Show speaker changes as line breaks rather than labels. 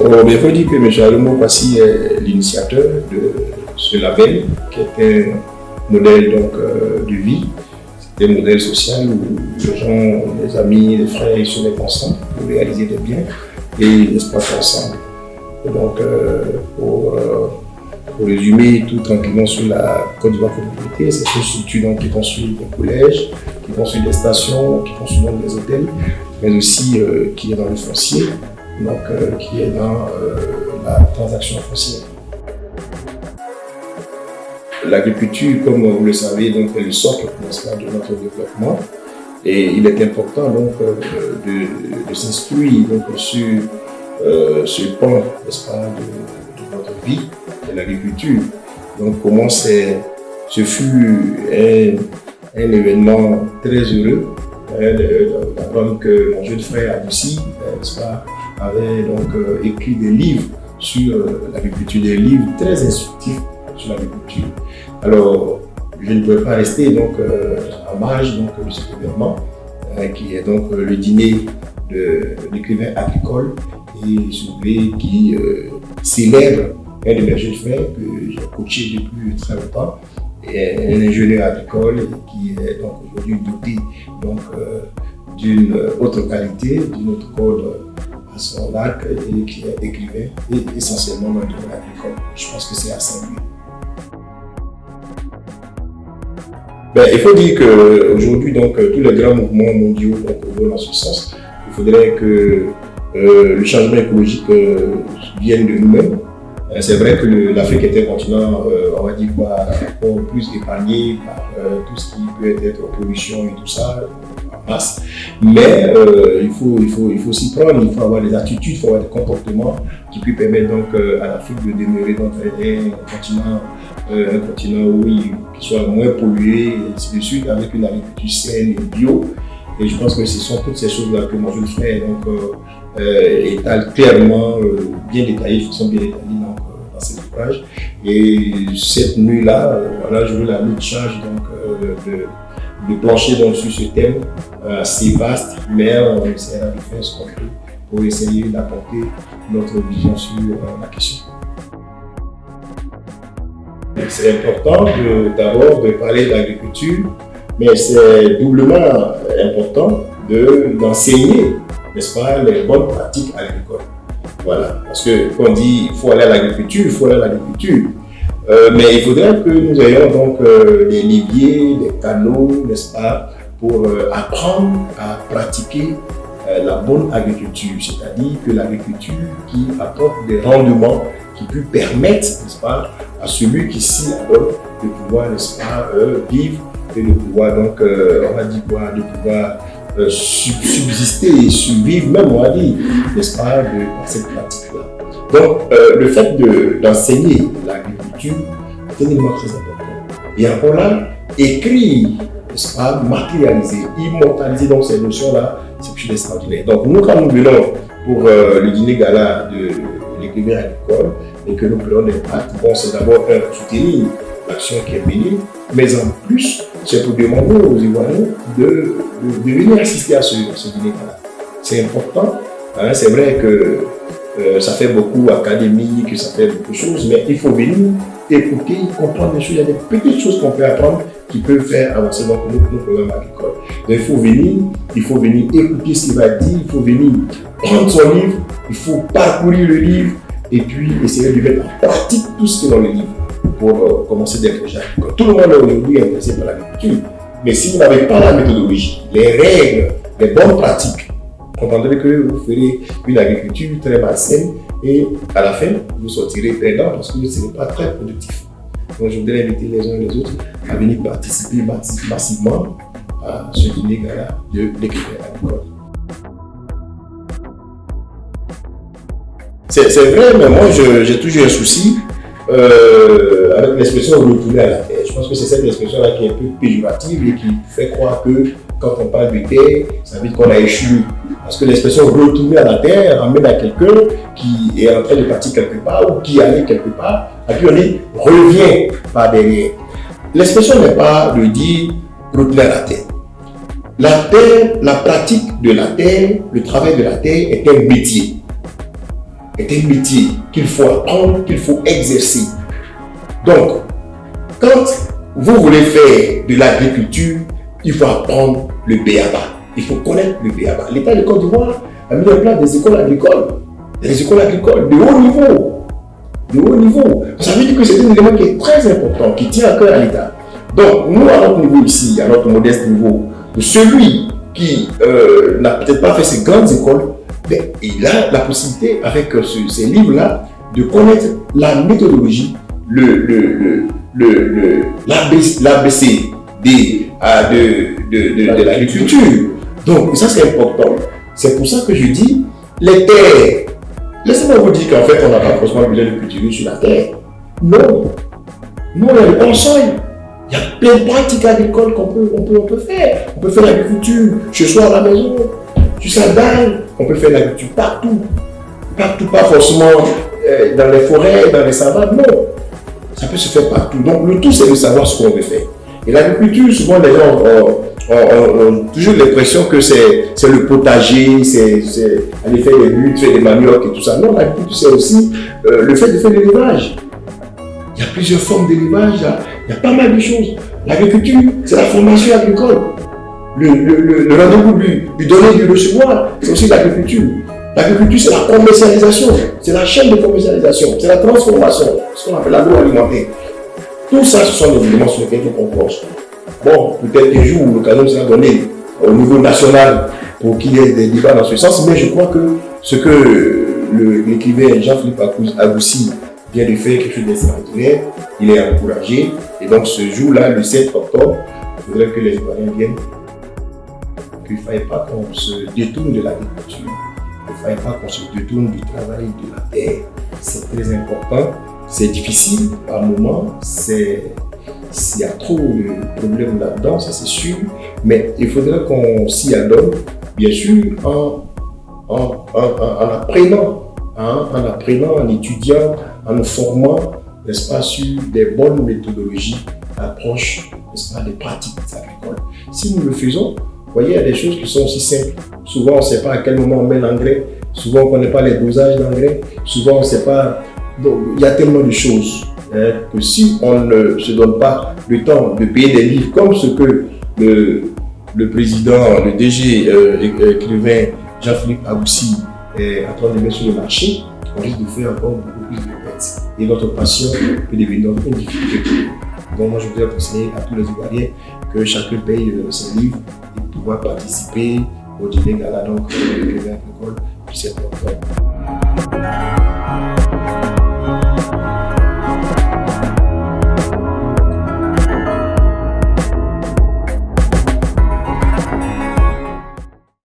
Oh, il faut dire que M. Alumo Kwasi est l'initiateur de ce label, qui est un modèle donc, de vie, c'est un modèle social où les gens, les amis, les frères, ils se mettent ensemble pour réaliser des biens et ils se passent ensemble. Et donc, pour résumer tout tranquillement sur la Côte d'Ivoire Communauté, c'est une structure qui construit des collèges, qui construit des stations, qui construit donc des hôtels, mais aussi qui est dans le foncier, donc qui est dans la transaction foncière. L'agriculture, comme vous le savez, donc, est le socle de notre développement et il est important donc, de s'instruire sur ce pan, n'est-ce pas, de notre vie, de l'agriculture. Donc comment ce fut un événement très heureux d'apprendre que mon jeune frère Adouci, n'est-ce pas, avait donc écrit des livres sur l'agriculture, des livres très instructifs sur l'agriculture. Alors, je ne pouvais pas rester donc en marge donc, de cet événement, qui est donc le dîner de l'écrivain agricole et soulevé qui célèbre un de mes jeunes frères que j'ai coaché depuis très longtemps, et un ingénieur agricole qui est donc aujourd'hui doté donc d'une autre qualité, d'une autre corde à son arc et qui est écrivain et essentiellement dans le domaine agricole. Je pense que c'est à Saint-Louis. Il faut dire qu'aujourd'hui, tous les grands mouvements mondiaux vont dans ce sens. Il faudrait que le changement écologique vienne de nous-mêmes. C'est vrai que l'Afrique est un continent, on va dire quoi, plus épargné par tout ce qui peut être pollution et tout ça, en masse. Mais il faut s'y prendre, il faut avoir des attitudes, il faut avoir des comportements qui puissent permettre donc à l'Afrique de demeurer donc un continent qui soit moins pollué, et ainsi de suite, avec une agriculture saine et bio. Et je pense que ce sont toutes ces choses-là que mon jeune frère étale clairement, bien détaillé, de façon bien détaillée dans cet ouvrage. Et cette nuit-là, voilà, je veux la nuit de charge de plancher donc, sur ce thème assez vaste, mais on essaiera de faire ce qu'on peut pour essayer d'apporter notre vision sur la question. C'est important d'abord de parler d'agriculture, mais c'est doublement important d'enseigner, n'est-ce pas, les bonnes pratiques agricoles. Voilà, parce que quand on dit qu'il faut aller à l'agriculture, il faut aller à l'agriculture. Mais il faudrait que nous ayons donc des leviers, des canaux, n'est-ce pas, pour apprendre à pratiquer la bonne agriculture, c'est-à-dire que l'agriculture qui apporte des rendements qui peut permettre, n'est-ce pas, à celui qui s'y adonne de pouvoir, n'est-ce pas, vivre et de pouvoir donc, on va dire quoi, de pouvoir subsister et survivre, même on va dire, n'est-ce pas, de cette pratique-là. Donc, le fait d'enseigner l'agriculture est un élément très important. Et encore là, écrire, n'est-ce pas, matérialiser, immortaliser donc ces notions-là, c'est quelque chose d'extraordinaire. Donc, nous, quand nous venons pour le dîner gala de l'écrivain agricole et que nous prenons des actes, bon, c'est d'abord soutenir l'action qui est menée, mais en plus, c'est pour demander aux Ivoiriens de venir assister à ce dîner gala. C'est important, hein, c'est vrai que ça fait beaucoup académique, ça fait beaucoup de choses, mais il faut venir écouter, comprendre des choses. Il y a des petites choses qu'on peut apprendre qui peuvent faire avancer donc, nos programmes agricoles. Donc il faut venir écouter ce qu'il va dire, il faut venir prendre son livre, il faut parcourir le livre et puis essayer de mettre en pratique tout ce qui est dans le livre pour commencer des projets agricoles. Tout le monde est aujourd'hui intéressé par l'agriculture, mais si vous n'avez pas la méthodologie, les règles, les bonnes pratiques, comprendrez que vous ferez une agriculture très malsaine et à la fin, vous sortirez perdant parce que ce n'est pas très productif. Donc je voudrais inviter les uns et les autres à venir participer massivement à ce dîner gala de l'écrivain agricole. C'est vrai, mais moi j'ai toujours un souci avec l'expression retourner à la terre. Je pense que c'est cette expression-là qui est un peu péjorative et qui fait croire que quand on parle de terre, ça veut dire qu'on a échoué. Parce que l'expression retourner à la terre ramène à quelqu'un qui est en train de partir quelque part ou qui allait quelque part, à qui on dit revient par derrière. L'expression n'est pas de dire retourner à la terre. La terre, la pratique de la terre, le travail de la terre est un métier. est un métier qu'il faut apprendre, qu'il faut exercer. Donc, quand vous voulez faire de l'agriculture, il faut apprendre le B.A.B.A. Il faut connaître le B.A.B.A. L'État de Côte d'Ivoire a mis en place des écoles agricoles. Des écoles agricoles de haut niveau. De haut niveau. Ça veut dire que c'est un élément qui est très important, qui tient à cœur à l'État. Donc, nous, à notre niveau ici, à notre modeste niveau, celui qui n'a peut-être pas fait ces grandes écoles, mais il a la possibilité, avec ces livres-là, de connaître la méthodologie, l'ABC de l'agriculture. Donc, ça c'est important. C'est pour ça que je dis, les terres, laissez-moi vous dire qu'en fait, on n'a pas forcément besoin de cultiver sur la terre. Non. Non, il y a le console. Il y a plein de pratiques agricoles qu'on peut faire. On peut faire l'agriculture chez soi à la maison, sur sa dalle. On peut faire l'agriculture partout. Partout, pas forcément dans les forêts, dans les savanes. Non. Ça peut se faire partout. Donc, le tout, c'est de savoir ce qu'on veut faire. Et l'agriculture, souvent, les gens ont toujours l'impression que c'est le potager, c'est aller faire des buts, faire des maniocs et tout ça. Non, l'agriculture, c'est aussi le fait de faire de l'élevage. Il y a plusieurs formes d'élevage, il y a pas mal de choses. L'agriculture, c'est la formation agricole. Le rendez-vous du donner, du recevoir, c'est aussi l'agriculture. L'agriculture, c'est la commercialisation, c'est la chaîne de commercialisation, c'est la transformation, ce qu'on appelle l'agroalimentaire. Tout ça, ce sont des éléments sur lesquels il faut qu'on penche. Bon, peut-être un jour, l'occasion sera donnée au niveau national pour qu'il y ait des débats dans ce sens, mais je crois que ce que l'écrivain Jean-Philippe Agoussi vient de faire, quelque chose d'extraordinaire, il est encouragé. Et donc, ce jour-là, le 7 octobre, il faudrait que les Ivoiriens viennent, qu'il ne faille pas qu'on se détourne de l'agriculture. Il ne faille pas qu'on se détourne du travail de la terre. C'est très important. C'est difficile par moments. Il y a trop de problèmes là-dedans, ça c'est sûr. Mais il faudrait qu'on s'y adonne, bien sûr, en apprenant, en étudiant, en nous formant, n'est-ce pas, sur des bonnes méthodologies, approches, n'est-ce pas, des pratiques agricoles. Si nous le faisons, vous voyez, il y a des choses qui sont aussi simples. Souvent, on ne sait pas à quel moment on met l'engrais. Souvent, on ne connaît pas les dosages d'engrais. Souvent, on ne sait pas. Donc, il y a tellement de choses que si on ne se donne pas le temps de payer des livres comme ce que le président, le DG, écrivain Jean-Philippe Agoussi est en train de mettre sur le marché, on risque de faire encore beaucoup plus de pertes. Et notre passion peut devenir une difficulté. Donc, moi, je voudrais conseiller à tous les Ivoiriens que chacun paye ses livres et pouvoir participer au dîner gala donc l'écrivain agricole du 7 octobre.